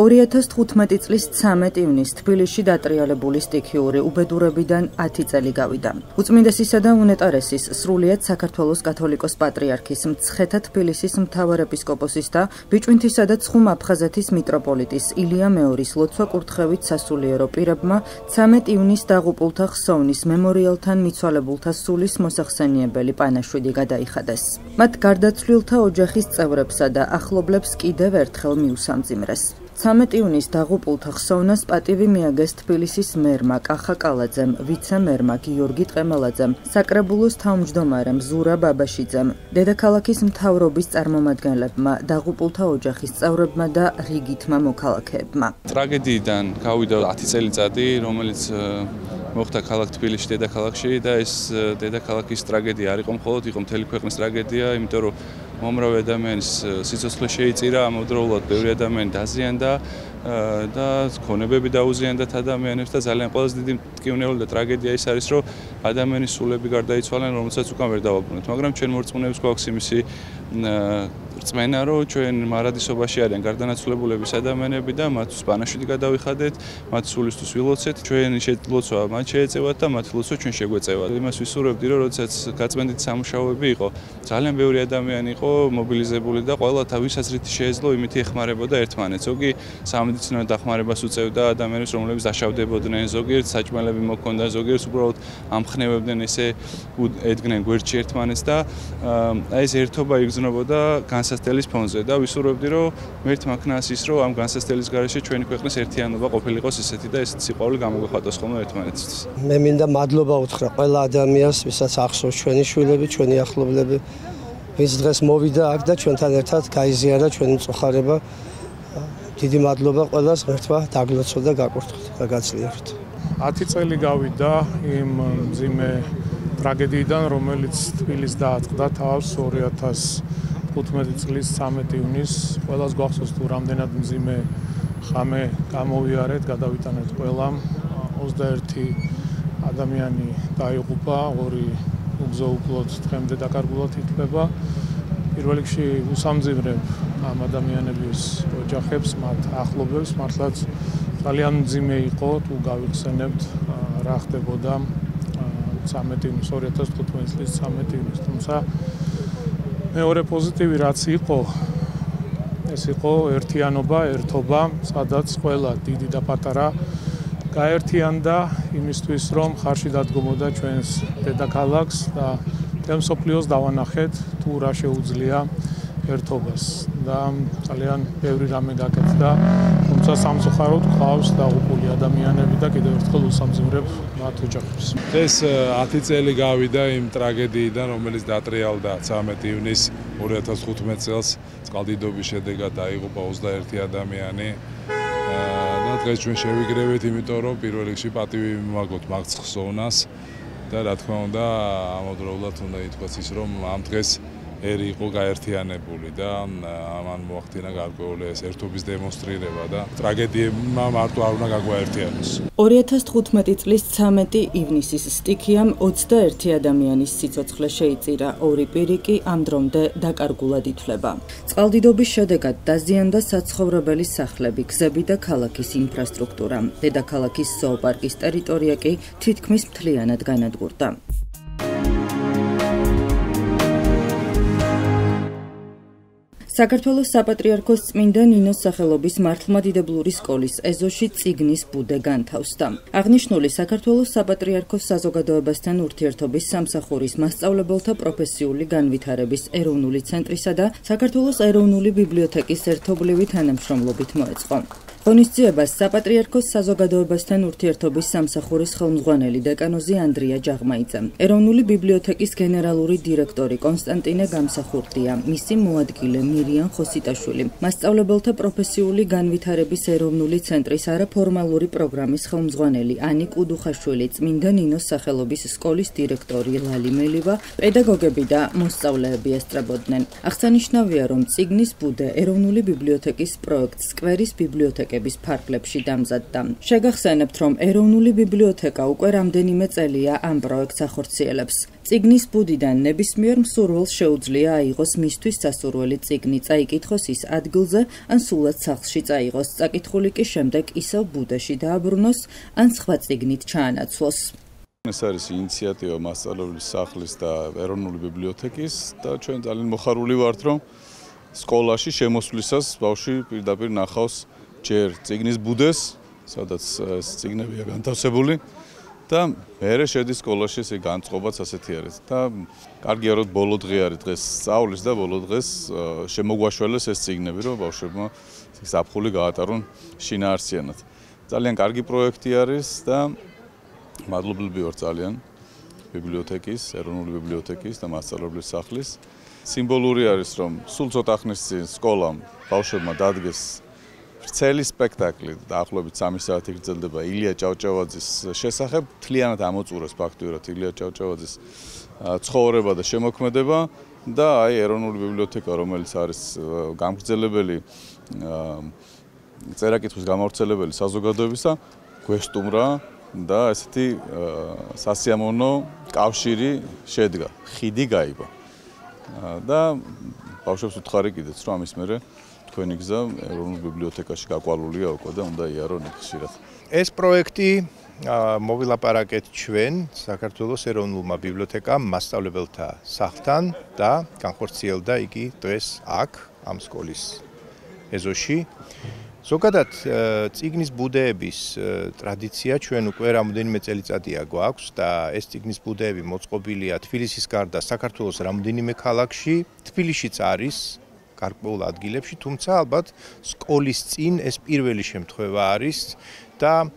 2015 წლის 13 ივნისს თბილისში დატრიალებული სტიქიური უბედურებიდან 10 წელი გავიდა. უწმინდესისა და უნეტარესის სრულიად საქართველოს კათოლიკოს პატრიარქის მცხეთა თბილისის მთავარეპისკოპოსის და ბიჭვინთისა და ცხუმ აფხაზეთის მიტროპოლიტის ილია მეორის ლოცვა-კურთხევით სასულიერო პირებმა 13 ივნისს დაღუპულთა ხსოვნის მემორიალთან მიცვალებულთა სულის მოსახსენიებელი პანაშვიდი გადაიხადეს. მათ გარდაცვლილთა ოჯახის წევრებსა და ახლობლებს კიდევ ერთხელ მიუსამძიმრეს. 13 ივნისს დაღუპულთა ხსოვნას პატივი მიაგეს თბილისის მერმა კახა კალაძემ, ვიცე-მერმა გიორგი ტყემალაძემ, საკრებულოს თავმჯდომარემ ზურა ბაბაშიძემ, დედაქალაქის მთავრობის წარმომადგენლებმა, დაღუპულთა ოჯახის წევრებმა და რიგითმა მოქალაქეებმა. ტრაგედიიდან გავიდა 10 წელიწადი, რომელიც მოხდა ქალაქ თბილისში, დედაქალაქში და ეს დედაქალაქის ტრაგედია არ იყო მხოლოდ, იყო მთელი ქვეყნის ტრაგედია, იმიტომ რომ მომრავი ადამიანის სიცოცხლე შეიწირა, ამავდროულად ბევრი ადამიანი დაზიანდა და ქონებები დაუზიანდათ ადამიანებს და ძალიან ყველაზე დიდი მტკივნეული და ტრაგედია ის არის, რომ ადამიანის სულები გარდაიცვალნენ, რომელსაც უკან ვერ დავაბრუნებთ, მაგრამ ჩვენ მორწმუნეებს გვაქვს იმისი რწმენა, რომ ჩვენ მარადისობაში არიან გარდანაცვლებულების ადამიანები და მათთვის პანაშვიდი გადავიხადეთ, მათ სულისთვის ვილოცეთ, ჩვენი ლოცვა მათ შეეწევათ და მათ ლოცვა ჩვენ შეგვეწევათ. იმას ვისურვებდი, რომ როდესაც გაწმენდით სამუშაოები იყო, ძალიან ბევრი ადამიანი იყო მობილიზებული და ყველა თავისაც რითი შეეძლო, იმით ეხმარებოდა ერთმანეთს. ზოგი სამედიცინო დახმარებას უწევდა ადამიანებს, რომლებიც დაშავდებოდნენ, ზოგიერთ საჭმელები მოქონდა, ზოგიერთ უბრალოდ ამხნევებდნენ, ესე ედგნენ გვერდში ერთმანეთს და ეს ერთობა იგრძნობოდა განსაცდელის ფონზე და ვისურვებდი, რომ მერთ მაქნას ის, რომ ამ განსაცდელის გარეშე ჩვენი ქვეყნის ერთიანობა ყოფილიყოს ისეთი და ესეთი სიყვარული გამოგვეხატოს ხოლმე ერთმანეთისთვის. მე მინდა მადლობა უთხრა ყველა ადამიანს, ვისაც ახსოვს ჩვენი შვილები, ჩვენი ახლობლები, ვინც დღეს მოვიდა აქ და ჩვენთან ერთად გაიზიარა ჩვენი მწუხარება. დიდი მადლობა ყველას, ღერთმა დაგლოცვა და გაკურთხოთ და გაცლიაროთ. 10 წელი გავიდა იმ მძიმე ტრაგედიიდან, რომელიც თბილისს დაატყდა თავს 2015 წლის 13 ივნისს. ყველას გვახსოვს თუ რამდენად მძიმე ხამე გამოვიარეთ, გადავიტანეთ ყველამ. 21 ადამიანი დაიღუპა, 2 უგზო-უკლოდ დღემდე დაკარგულად ითვლება. პირველ რიგში უსამძიმრებ ამ ადამიანების ოჯახებს, მათ ახლობლებს, მართლაც ძალიან მძიმე იყო თუ გავიხსენებთ რა ხდებოდა 2015 წლის 13 ივნისს. თუმცა მეორე პოზიტივი რაც იყო, ეს იყო ერთიანობა, ერთობა, სადაც ყველა დიდი და პატარა გაერთიანდა იმისთვის, რომ ხარში დადგომოდა ჩვენს დედაქალაქს და მთელ მსოფლიოს დავანახეთ თუ რა შეუძლია ერთობას და ძალიან ბევრი რამე გაკეთდა, თუმცა სამწუხაროდ გვყავს დაღუპული ადამიანები და კიდევ ერთხელ უსამძიმრებ მათ ოჯახებს. ეს 10 წელი გავიდა იმ ტრაგედიიდან, რომელიც დატრიალდა 13 ივნისს 2015 წელს წყალდიდობის შედეგად დაიღუპა 21 ადამიანი. და დღეს ჩვენ შევიკრებით, იმიტომ რომ პირველ რიგში პატივი მივაგოთ მაგ ხსოვნას და რა თქმა უნდა, ამავდროულად უნდა ითქვას ის, რომ ამ დღეს ერი იყო გაერთიანებული და ამან მოახდინა გარკვეული ეს ერთობის დემონსტრირება და ტრაგედიებმა მარტო არ უნდა გაგვაერთიანოს. 2015 წლის 13 ივნისის სტიქიამ 21 ადამიანის სიცოცხლე შეიწირა, 2 პირი კი ამ დრომდე დაკარგულად ითვლება. წყალდიდობის შედეგად დაზიანდა საცხოვრებელი სახლები, გზები და ქალაქის ინფრასტრუქტურა. დედაქალაქის ზოოპარკის ტერიტორია კი თითქმის მთლიანად განადგურდა. საქართველოს საპატრიარქოს წმინდა ნინოს სახელობის მართლმადიდებლური სკოლის ეზოში წიგნის ბუდე განთავსდა. აღნიშნული საქართველოს საპატრიარქოს საზოგადოებასთან ურთიერთობის სამსახურის მასწავლებელთა პროფესიული განვითარების ეროვნული ცენტრისა და საქართველოს ეროვნული ბიბლიოთეკის ერთობლივი თანამშრომლობით მოეწყო. ღონისძიებას საპატრიარქოს საზოგადოებასთან ურთიერთობის სამსახურის ხელმძღვანელი დეკანოზი ანდრია ჯაღმაიძე, ეროვნული ბიბლიოთეკის გენერალური დირექტორი კონსტანტინე გამსახურდია, მისი მოადგილე მირიან ხოსიტაშვილი, მასწავლებელთა პროფესიული განვითარების ეროვნული ცენტრის არაფორმალური პროგრამის ხელმძღვანელი ანი კუდუხაშვილი, წმინდა ნინოს სახელობის სკოლის დირექტორი ლალი მელիվა, პედაგოგები და მოსწავლეები ესწრებოდნენ. აღსანიშნავია, რომ წიგნის ბუდე ეროვნული ბიბლიოთეკის პროექტ სკვერის ბიბლიოთეკის ბიბლიოთეკების ფარგლებში დამზადდა. შეგახსენებთ, რომ ეროვნული ბიბლიოთეკა უკვე რამდენიმე წელია ამ პროექტს ახორციელებს. წიგნის ბუდიდან ნებისმიერ მსურველს შეუძლია აიღოს მისთვის სასურველი წიგნი, წაიკითხოს ის ადგილზე, ან სულაც სახლში წაიღოს, წაკითხული კი შემდეგ ისევ ბუდეში დააბრუნოს, ან სხვა წიგნით ჩაანაცვლოს. ეს არის ინიციატივა მასწავლებლის სახლის და ეროვნული ბიბლიოთეკის და ჩვენ ძალიან მოხარული ვართ, რომ სკოლაში შემოსვლისას ბავშვი პირდაპირ ნახავს ჯერ წიგნის ბუდეს, სადაც წიგნებია განთავსებული და მერე შედის სკოლაში ესე განწყობაც ასეთი არის და კარგია რომ ბოლო დღე არის დღეს სწავლის და ბოლო დღეს შემოგვაშველეს ეს წიგნები რომ ბავშვებმა ზაფხული გაატარონ შინაარსიანად. ძალიან კარგი პროექტი არის და მადლობლები ვარ ძალიან ბიბლიოთეკის, ეროვნული ბიბლიოთეკის და მასწავლებლის სახლის. სიმბოლური არის რომ სულ ცოტა ხნის წინ სკოლამ ბავშვებმა დადგეს ვრცელი სპექტაკლი, დაახლოებით 3 საათი გრძელდება ილია ჭავჭავაძის შესახებ, მთლიანად ამოწურეს ფაქტურად ილია ჭავჭავაძის ცხოვრება და შემოქმედება და აი ეროვნული ბიბლიოთეკა, რომელიც არის გამგრძელებელი წერა-კითხვის გამავრცელებელი საზოგადოებისა, გვესტუმრა და ესეთი სასიამოვნო კავშირი შედგა, ხიდი გაიგო. და ბავშვებს ვუთხარი კიდეც, რომ ამის მერე თქვენი გზა ეროვნულ ბიბლიოთეკაში გაკვალულია უკვე და უნდა იარონ ხშირად. ეს პროექტი მოვილაპარაკეთ ჩვენ საქართველოს ეროვნულმა ბიბლიოთეკამ მასწავლებელთა სახლთან და განხორციელდა იგი დღეს აქ ამ სკოლის ეზოში. ზოგადად წიგნის ბუდეების ტრადიცია ჩვენ უკვე რამდენიმე წელიწადია გვაქვს და ეს წიგნის ბუდეები მოწყობილია თბილისის გარდა საქართველოს რამდენიმე ქალაქში, თბილისშიც არის გარკვეულ ადგილებში, თუმცა ალბათ სკოლის წინ ეს პირველი შემთხვევა არის და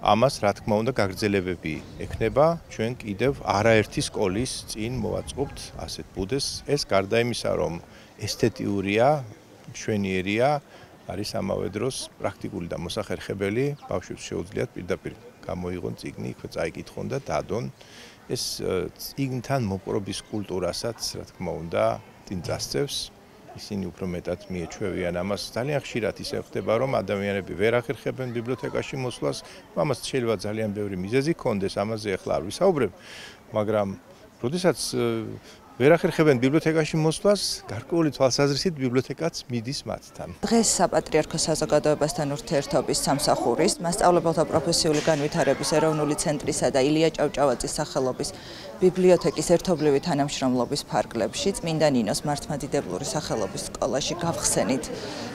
ამას რა თქმა უნდა გაგრძელებები ექნება, ჩვენ კიდევ არაერთი სკოლის წინ მოვაწყობთ ასეთ ბუდეს. ეს გარდა იმისა, რომ ესთეტიურია, მშვენიერია, არის ამავე დროს პრაქტიკული და მოსახერხებელი, ბავშვებს შეუძლიათ პირდაპირ გამოიღონ წიგნი, იქვე წაიკითხონ და დადონ. ეს წიგნთან მოპყრობის კულტურასაც, რა თქმა უნდა, წინ წასწევს. ისინი უფრო მეტად მიეჩვევიან ამას. ძალიან ხშირად ისე ხდება, რომ ადამიანები ვერ ახერხებენ ბიბლიოთეკაში მოსვლას. ამას შეიძლება ძალიან ბევრი მიზეზი ჰქონდეს, ამაზე ახლა არ ვისაუბრებ, მაგრამ როდესაც ვერ ახერხებენ ბიბლიოთეკაში მოსვლას, გარკვეული თვალსაზრისით ბიბლიოთეკაც მიდის მათთან. დღეს საპატრიარქო საზოგადოებასთან ურთიერთობის სამსახურის, მასწავლებელთა პროფესიული განვითარების ეროვნული ცენტრისა და ილია ჭავჭავაძის სახელობის ბიბლიოთეკის ერთობლივი თანამშრომლობის ფარგლებში წმინდა ნინოს მართლმადიდებლური სახელობის სკოლაში გავხსენით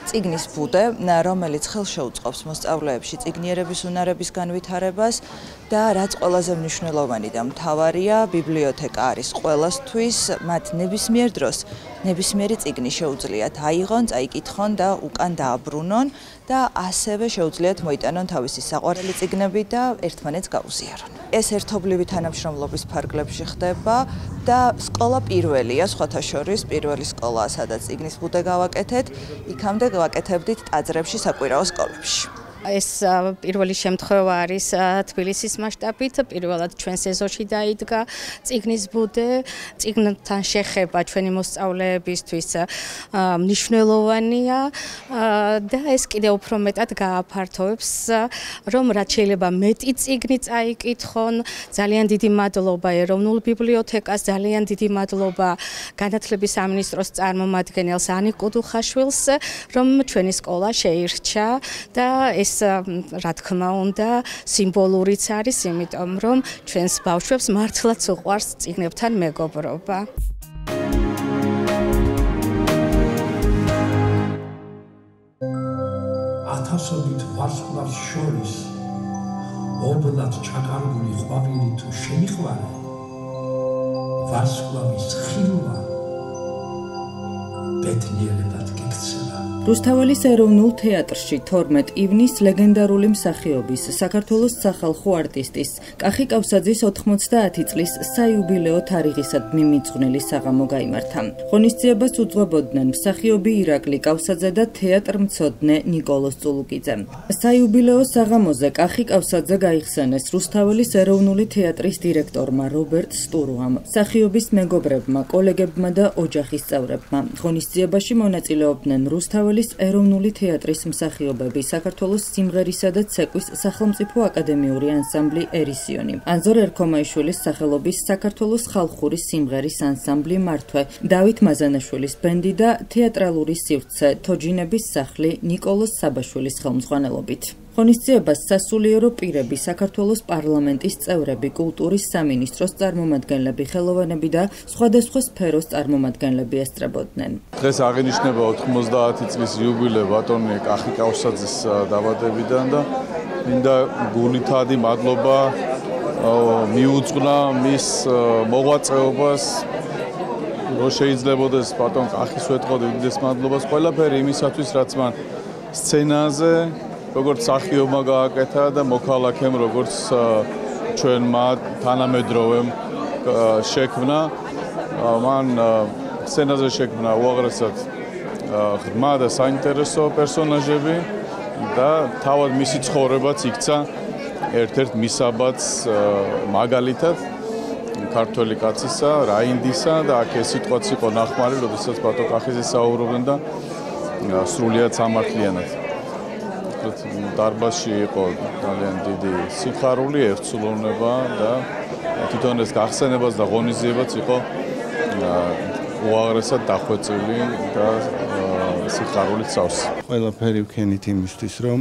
წიგნის ბუდე, რომელიც ხელშეუწყობს მოსწავლეებში წიგნიერების უნარების განვითარებას და რაც ყველაზე მნიშვნელოვანი და მთავარია, ბიბლიოთეკა არის ყველასთვის, მათ ნებისმიერ დროს ნებისმიერი წიგნი შეუძლიათ აიღონ, წაიკითხონ და უკან დააბრუნონ და ასევე შეუძლიათ მოიტანონ თავისი საყვარელი წიგნები და ერთმანეთს გაუზიარონ. ეს ერთობლივი თანამშრომლობის ფარგლებში ხდება და სკოლა პირველია, სხვათა შორის პირველი სკოლაა, სადაც წიგნის ბუდე გავაკეთეთ, იქამდე გავაკეთებდით ტაძრებში, საკვირაო სკოლებში. ეს პირველი შემთხვევა არის თბილისის მასშტაბით, პირველად ჩვენს ეზოში დაიდგა წიგნის ბუდე, წიგნთან შეხება ჩვენი მოსწავლეებისთვის მნიშვნელოვანია და ეს კიდევ უფრო მეტად გააფართოვებს, რომ რაც შეიძლება მეტი წიგნი წაიკითხონ. ძალიან დიდი მადლობა ეროვნულ ბიბლიოთეკას, ძალიან დიდი მადლობა განათლების სამინისტროს წარმომადგენელს ანიკ კუდუხაშვილს, რომ ჩვენი სკოლა შეირჩა და რა თქმა უნდა, სიმბოლურიც არის, იმიტომ რომ ჩვენს ბავშვებს მართლაც უყვარს წიგნებთან მეგობრობა. ათასობით ვარსკვლავს შორის ობლად ჩაკარგული ყვავილი თუ შემიყვარე, ვარსკვლავის ხილვა ბედნიერებად გიქცევა. რუსთაველის ეროვნულ თეატრში 12 ივნისს ლეგენდარული მსახიობის, საქართველოს სახალხო არტისტის კახი კავსაძის 90 წლის საიუბილეო თარიღისადმი მიძღვნილი საღამო გაიმართა. ღონისძიებას უძღვებოდნენ მსახიობი ირაკლი კავსაძე და თეატრმცოდნე ნიკოლოზ წულუკიძე. საიუბილეო საღამოზე კახი კავსაძე გაიხსენეს რუსთაველის ეროვნული თეატრის დირექტორმა რობერტ სტურუამ, მსახიობის მეგობრებმა, კოლეგებმა და ოჯახის წევრებმა. ღონისძიებაში მონაწილეობდნენ რუსთაველის საქართველოს ეროვნული თეატრის მსახიობები, საქართველოს სიმღერისა და ცეკვის სახელმწიფო აკადემიური ანსამბლი ერისიონი, ანზორ ერქომაიშვილის სახელობის საქართველოს ხალხური სიმღერის ანსამბლი მართვე, დავით მაზანაშვილის ბენდი და თეატრალური სივრცე თოჯინების სახლი ნიკოლოზ საბაშვილის ხელმძღვანელობით. ღონისძიებას სასულიერო პირები, საქართველოს პარლამენტის წევრები, კულტურის სამინისტროს წარმომადგენლები, ხელოვანები და სხვადასხვა სფეროს წარმომადგენლები ესწრებოდნენ. დღეს აღინიშნება 90 წლის იუბილე ბატონი კახი კავსაძის დაბადებიდან და მინდა გულითადი მადლობა მიუძღვნა მის მოღვაწეობას, რომ შეიძლებოდეს ბატონ კახის ვეთყოდი უდიდეს მადლობას ყველაფერი იმისათვის, რაც მან სცენაზე როგორც მსახიობმა გააკეთა და მოქალაქემ როგორც ჩვენმა თანამედროვემ შექმნა, მან სცენაზე შექმნა უაღრესად ღრმა და საინტერესო პერსონაჟები და თავად მისი ცხოვრებაც იქცა ერთ-ერთ მისაბაძ მაგალითად ქართველი კაცისა, რაინდისა და აქ ეს სიტყვაც იყო ნახმარი, როდესაც ბატონ კახიძე საუბრობდნენ და სრულიად სამართლიანად. დარბაზში იყო ძალიან დიდი სიხარული, ერთსულოვნება და თვითონ ეს გახსენებას და ღონისძიებაც იყო უაღრესად დახვეწილი და სიხარულით სავსე. ყველაფერი ვქენით იმისთვის, რომ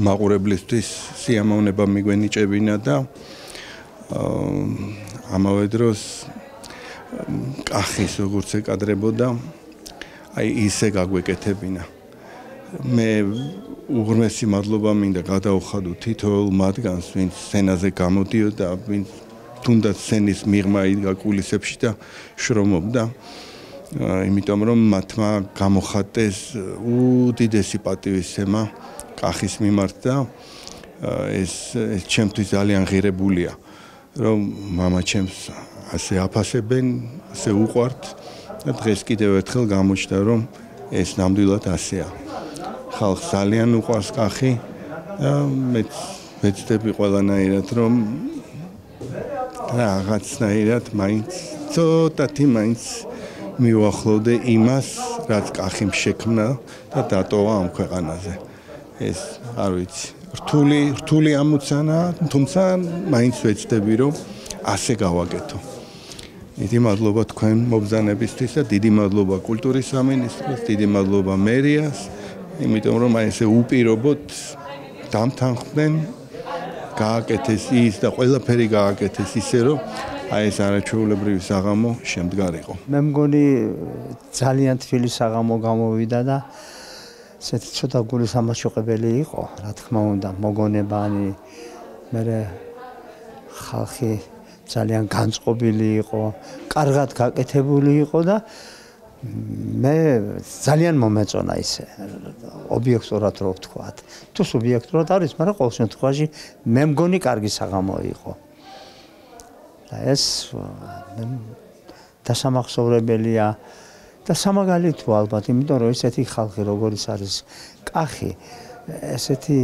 მაყურებლისთვის სიამოვნება მიგვენიჭებინა და ამავე დროს კახის როგორც ეკადრებოდა, აი ისე გაგვეკეთებინა. მე უღრმესი მადლობა მინდა გადაუხადო თითოეულ მათგანს, ვინც სცენაზე გამოდიოდა, ვინც თუნდაც სცენის მიღმა იდგა კულისებში და შრომობდა, იმიტომ რომ მათმა გამოხატეს უდიდესი პატივისცემა კახის მიმართ და ეს ჩემთვის ძალიან ღირებულია, რომ მამაჩემს ასე აფასებენ, ასე უყვართ და დღეს კიდევ ერთხელ გამოჩნდა, რომ ეს ნამდვილად ასეა. ხალხს ძალიან უყვარს კახი და მეც ვეცდები ყველანაირად, რომ რაღაცნაირად მაინც ცოტათი მაინც მივახლოვდე იმას, რაც კახიმ შექმნა და დატოვა ამ ქვეყანაზე. ეს არ ვიცი, რთული ამოცანა, თუმცა მაინც ვეცდები, რომ ასე გავაკეთო. დიდი მადლობა თქვენ მობრძანებისთვის და დიდი მადლობა კულტურის სამინისტროს, დიდი მადლობა მერიას, იმიტომ რომ აი ესე უპირობოდ დამთანხმდნენ, გააკეთეს ის და ყველაფერი გააკეთეს ისე, რომ აი ეს არაჩვეულებრივი საღამო შემდგარიყო. მე მგონი ძალიან თბილი საღამო გამოვიდა და ესეთი ცოტა გულისამაჩუყებელი იყო, რა თქმა უნდა, მოგონებანი, მე ხალხი ძალიან განწყობილი იყო, კარგად გაკეთებული იყო და მე ძალიან მომეწონა ისე ობიექტურად რო ვთქვათ. თუ სუბიექტურად არის, მაგრამ ყოველ შემთხვევაში მე მგონი კარგი საღამო იყო. და ეს დასამახსოვრებელია და სამაგალითო ალბათ, იმიტომ რომ ესეთი ხალხი როგორიც არის კახი, ესეთი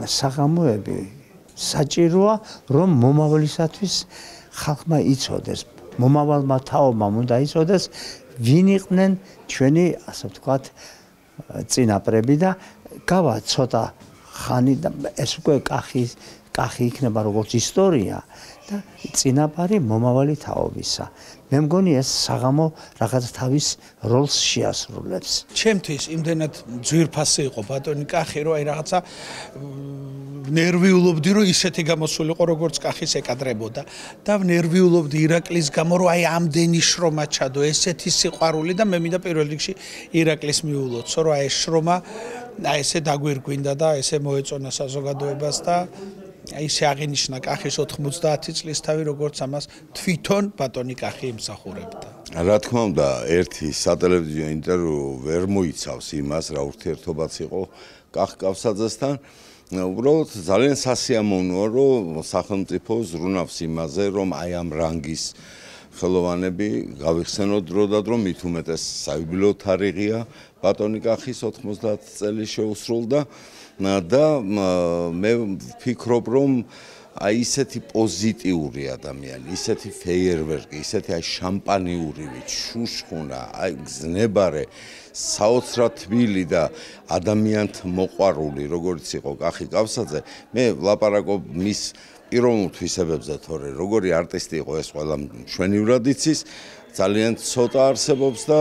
საღამოები საჭიროა, რომ მომავლისათვის ხალხმა იცოდეს, მომავალმა თაობამ უნდა იცოდეს, ვინ იყვნენ ჩვენი, ასე ვთქვათ, წინაპრები და გავა ცოტა ხანი და ეს უკვე კახი იქნება როგორც ისტორია და წინაპარი მომავალი თაობისა. მე მგონი ეს საღამო რაღაც თავის როლს შეასრულებს. ჩემთვის იმდენად ძვირფასი იყო ბატონი კახი, რომ აი რაღაცა ნერვიულობდი, რომ ისეთი გამოსულიყო, როგორც კახის ეკადრებოდა და ნერვიულობდი ირაკლის გამო, რომ აი ამდენი შრომა ჩადო, ესეთი სიყვარული და მე მინდა პირველ რიგში ირაკლის მიულოცო, რომ აი ეს შრომა აი ესე დაგვირგვინდა და ესე მოეწონა საზოგადოებას და აი ესე აღინიშნა კახის 90 წლის თავი, როგორც ამას თვითონ ბატონი კახი იმსახურებდა. რა თქმა უნდა, ერთი სატელევიზიო ინტერვიუ ვერ მოიცავს იმას, რა ურთიერთობაც იყო კახ კავსაძესთან. უბრალოდ ძალიან სასიამოვნოა, რომ სახელმწიფო ზრუნავს იმაზე, რომ აი ამ რანგის ხელოვანები გავიხსენოთ დრო და დრო, მით უმეტეს საიუბილეო თარიღია ბატონი კახის 90 წელი შეუსრულდა და მე ვფიქრობ, რომ აი ისეთი პოზიტიური ადამიანი, ისეთი ფეიერვერკი, ისეთი აი შამპანიურივი, შუშხუნა, აი გზნებარე, საოცრად თბილი და ადამიანთ მოყვარული, როგორც იყო კახი კავსაძე, მე ვლაპარაკობ მის პიროვნულ თვისებებზე, თორე როგორი არტისტი იყო ეს ყველა მშვენივრად იცის, ძალიან ცოტა არსებობს და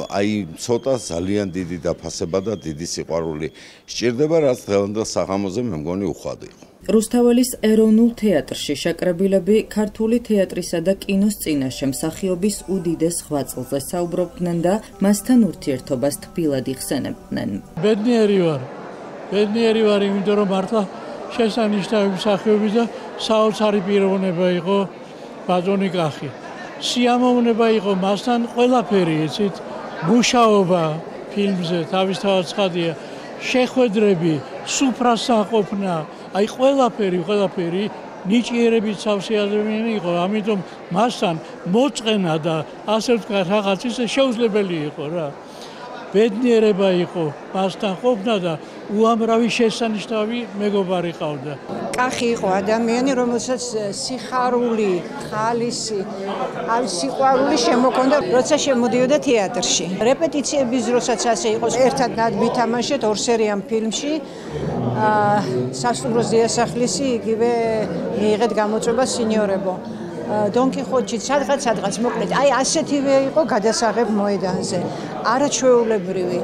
აი ცოტა ძალიან დიდი დაფასება და დიდი სიყვარული სჭირდება, რაც დღევანდელ საღამოზე მე მგონი უხვად იყო. რუსთაველის ეროვნულ თეატრში შეკრებილები ქართული თეატრისა და კინოს წინაშე მსახიობის უდიდეს ღვაწლზე საუბრობდნენ და მასთან ურთიერთობას თბილად იხსენებდნენ. ბედნიერი ვარ, იმიტომ რომ მართლა შესანიშნავი მსახიობი და საოცარი პიროვნება იყო ბატონი კახი. სიამოვნება იყო მასთან ყველაფერი, იცით, მუშაობა ფილმზე თავისთავად ცხადია, შეხვედრები, სუფრასთან ყოფნა, აი ყველაფერი ნიჭიერებით სავსე ადამიანი იყო, ამიტომ მასთან მოწყენა და ასე ვთქვათ რაღაც ისე შეუძლებელი იყო რა. ბედნიერება იყო მასთან ყოფნა და უამრავი შესანიშნავი მეგობარი ყავდა. კახი იყო ადამიანი, რომელსაც სიხარული, ხალისი, სიყვარული შემოქონდა, როცა შემოდიოდა თეატრში. რეპეტიციების დროსაც ასე იყო, ერთად ვითამაშეთ ორ სერიან ფილმში. სასტუმროს დიასახლისი, იგივე მიიღეთ გამოწვევა სინიორებო. დონ კიხოტში სადღაც მოკლედ აი ასეთივე იყო გადასაღებ მოედანზე. არაჩვეულებრივი,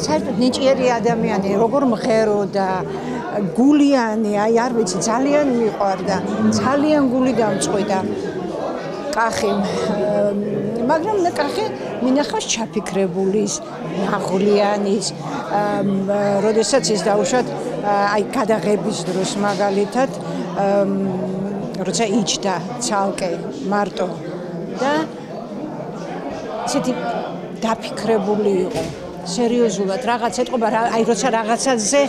საერთოდ ნიჭიერი ადამიანი, როგორ მღეროდა, გულიანი, აი არ ვიცი, ძალიან მიყვარდა, ძალიან გული დამწყვიტა კახი. მაგრამ მე კახი მინახავს ჩაფიქრებულის, ნაღვლიანის, როდესაც ის დაუშვათ აი გადაღების დროს მაგალითად როცა იჯდა ცალკე მარტო და ისეთი დაფიქრებული იყო სერიოზულად რაღაც ეთყობა აი როცა რაღაცაზე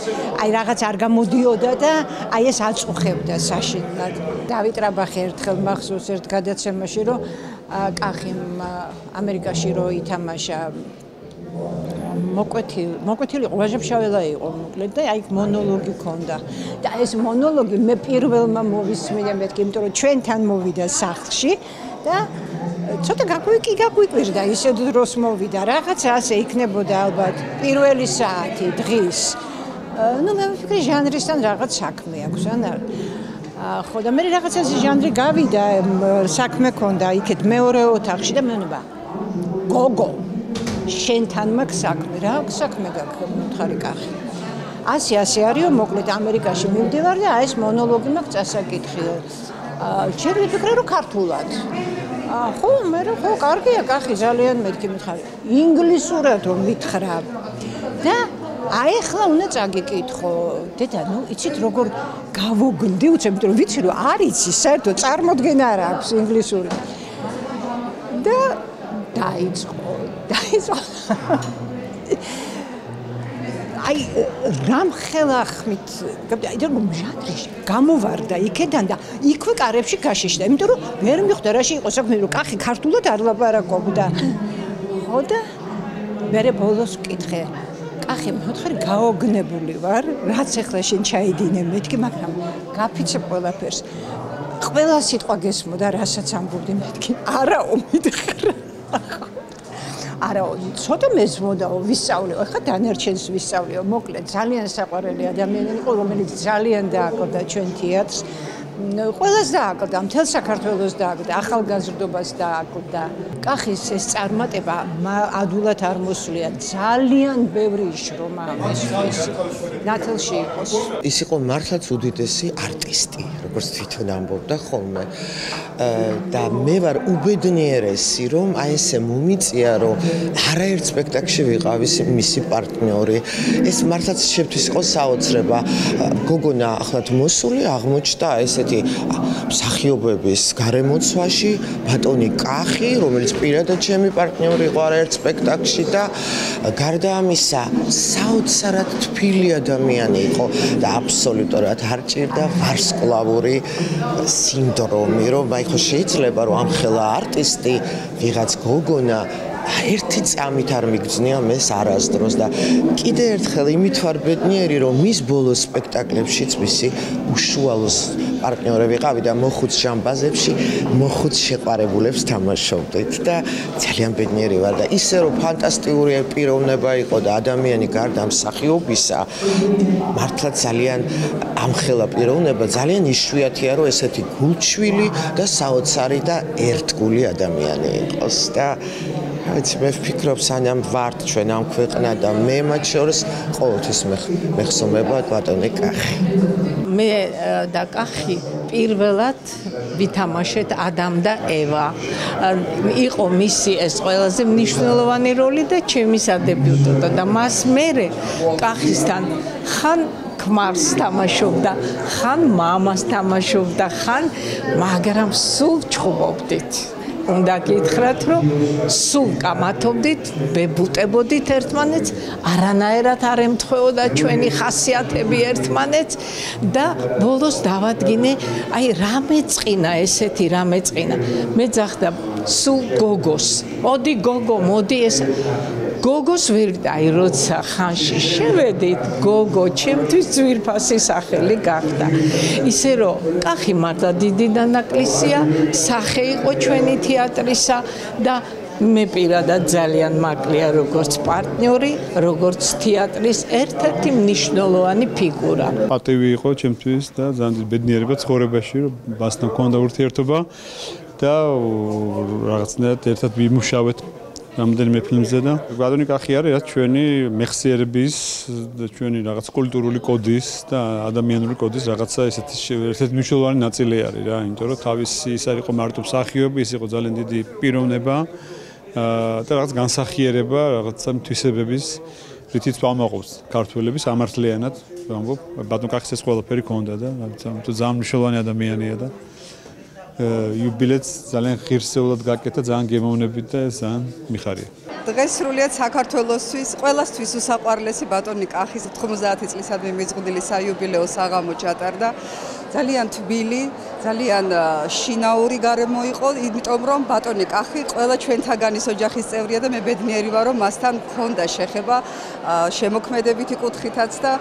აი რაღაც არ გამოდიოდა და აი ეს აწუხებდა საშინლად. დავით რაბახი ერთხელ მახსოვს ერთ გადაცემაში რომ კახიმ ამერიკაში რო ითამაშა მოკვეთილი ვაჟებშაველა იყო მოკლედ და აი მონოლოგი ქონდა და ეს მონოლოგი მე პირველმა მოვისმინე მეთქი, იმიტომ რომ ჩვენთან მოვიდა სახლში და ცოტა გაგვიკვირდა ისე დროს მოვიდა, რაღაცა ასე იქნებოდა ალბათ პირველი საათი დღის. ნუ მე ვფიქრე ჟანრისთან რაღაც საქმე აქვს ან არა. ხო და მე რაღაცა ჟანრი გავიდა, საქმე ქონდა იქეთ მეორე ოთახში და მე ვნება გოგო შენთან მაქვს საქმე, რა საქმე გაქვს ხარი კახი. ასე არისო, მოკლედ ამერიკაში მივდივარ და ეს მონოლოგი მაქვს წასაკითხი. ჯერ ვიფიქრე რომ ქართულად. ხო, მე ხო კარგია კახი, ძალიან მეთქი მითხარი. ინგლისურად რომ მითხრა და აი ახლა უნდა წაგიკითხო. დედა, ნუ იცით როგორ გავოგნდი, უცებ რომ ვიცი რომ არ იცი, საერთოდ წარმოდგენა არ აქვს ინგლისური. და დაიწყო. აი რამ ხელახმით აი და ჟანრში გამოვარდა იქიდან და იქვე კარებში გაშიშდა, იმიტომ რომ ვერ მიხვდა რაში იყო საქმე, რომ კახი ქართულად არ ლაპარაკობდა. ხო და მე ბოლოს ვკითხე, კახი მოთხარ გაოგნებული ვარ, რაც ახლა შენ ჩაიდინე მეთქი, მაგრამ გაფიცებ ყველაფერს. ყველა სიტყვა გესმოდა, რასაც ამბობდი მეთქი. არაო მითხრა. არა, ცოტა მეზმოდაო, ვისწავლეო, ახლა დანარჩენს ვისწავლეო, მოკლედ ძალიან საყვარელი ადამიანი იყო, რომელიც ძალიან დააკლდა ჩვენ თეატრს. ყველას დააკლდა, მთელ საქართველოს დააკლდა, ახალგაზრდობას დააკლდა. კახის ეს წარმატება ადულად არ მოსვლია, ძალიან ბევრი შრომა ამისთვის ნათელში იყოს. ის იყო მართლაც უდიდესი არტისტი, როგორც თვითონ ამბობდა ხოლმე. და მე ვარ უბედნიერესი, რომ აი ესე მომიწია, რომ არაერთ სპექტაკლში ვიყავი მისი პარტნიორი. ეს მართლაც შევთვის იყო საოცრება. გოგონა ახლად მოსული აღმოჩნდა ესეთი მსახიობების გარემოცვაში, ბატონი კახი, რომელიც პირადად ჩემი პარტნიორი იყო არაერთ სპექტაკლში და გარდა ამისა საოცრად თბილი ადამიანი იყო და აბსოლუტურად არ ჭირდა ვარსკვლავური სინდრომი, რომ აი ხო შეიძლება რომ ამხელა არტისტი ვიღაც გოგონა ერთი წამით არ მიგძნია მეს არასდროს და კიდე ერთხელ იმით ვარ ბედნიერი რომ მის ბოლო სპექტაკლებშიც მისი უშუალო პარტნიორი ვიყავი და მოხუც ჟამბაზებში მოხუც შეყარებულებს თამაშობდით და ძალიან ბედნიერი ვარ და ისე რომ ფანტასტიკური პიროვნება იყო და ადამიანი გარდა მსახიობისა მართლა ძალიან ამხელა პიროვნება ძალიან იშვიათია რომ ესეთი გულჩვილი და საოცარი და ერთგული ადამიანი იყოს და ვიცი მე ვფიქრობ სანამ ვართ ჩვენ ამ ქვეყნა და მე მათ შორის ყოველთვის მეხსოვნება ბატონი კახი მე და კახი პირველად ვითამაშეთ ადამ და ევა იყო მისი ეს ყველაზე მნიშვნელოვანი როლი და ჩემი სადებიუტო და მას მერე კახისთან ხან ქმარს თამაშობდა ხან მამას თამაშობდა ხან მაგრამ სულ ჩხუბობდით უნდა გითხრათ რომ სულ კამათობდით ბებუტებოდით ერთმანეთს არანაირად არ ემთხვეოდა ჩვენი ხასიათები ერთმანეთს და ბოლოს დავადგინე აი რამე წინა ესეთი რამე წინა მე ძახდა სულ გოგოს მოდი გოგო მოდი ეს გოგოს ვერ აი როცა ხანში შევედით გოგო ჩემთვის ძვირფასი სახელი გახდა ისე რომ კახი მართლა დიდი დანაკლისია სახე იყო ჩვენი თეატრისა და მე პირადად ძალიან მაკლია როგორც პარტნიორი როგორც თეატრის ერთ-ერთი მნიშვნელოვანი ფიგურა პატივი იყო ჩემთვის და ძალიან ბედნიერება ცხოვრებაში რომ მასთან მქონდა ურთიერთობა და რაღაცნაირად ერთად ვიმუშავეთ რამდენიმე ფილმზე და ბატონი კახი არის რაც ჩვენი მეხსიერების და ჩვენი რაღაც კულტურული კოდის და ადამიანური კოდის რაღაცა ესეთი ერთ-ერთი მნიშვნელოვანი ნაწილი არის რა იმიტომ რომ თავისი ის არ იყო მარტო მსახიობი ის იყო ძალიან დიდი პიროვნება და რაღაც განსახიერება რაღაცა თვისებების რითიც ვამაყობს ქართველების ამართლიანად ვამბობ ბატონ კახის ეს ყველაფერი ქონდა და ძალიან მნიშვნელოვანი ადამიანია და იუბილეც ძალიან ღირსეულად გაკეთა ძალიან გემოვნებით და ძალიან მიხარია დღეს სრულიად საქართველოსთვის ყველასთვის უსაყვარლესი ბატონი კახის 90 წლისადმი მიზღუდილი საიუბილეო საღამო ჩატარდა ძალიან თბილი ძალიან შინაური გარემო იყო იმიტომ რომ ბატონი კახი ყველა ჩვენთაგანის ოჯახის წევრია და მე ბედნიერი ვარ რომ მასთან მქონდა შეხება შემოქმედებითი კუთხითაც და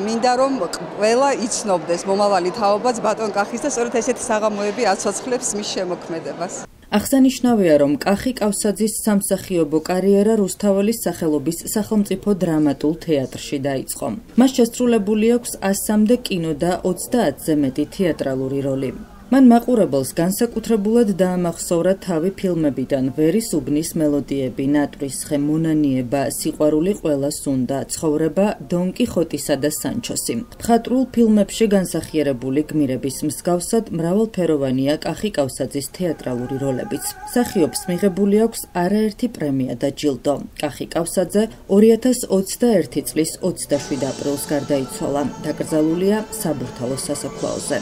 მინდა რომ ყველა იცნობდეს მომავალი თაობაც ბატონ კახის და სწორედ ესეთი საღამოები აცოცხლებს მის შემოქმედებას აღსანიშნავია, რომ კახი კავსაძის სამსახიობო კარიერა რუსთაველის სახელობის სახელმწიფო დრამატულ თეატრში დაიწყო. მას შესრულებული აქვს 100-მდე კინო და 30-ზე მეტი თეატრალური როლი. მან მაყურებელს განსაკუთრებულად დაამახსოვრა თავი ფილმებიდან ვერის უბნის მელოდიები, ნატვრის ხე, მონანიება, სიყვარული ყველას უნდა, ცხოვრება, დონ კიხოტისა და სანჩოსი. მხატვრულ ფილმებში განსახიერებული გმირების მსგავსად მრავალფეროვანია კახი კავსაძის თეატრალური როლებიც. მსახიობს მიღებული აქვს არაერთი პრემია და ჯილდო. კახი კავსაძე 2021 წლის 27 აპრილს გარდაიცვალა. დაკრძალულია საბურთალოს სასაფლაოზე.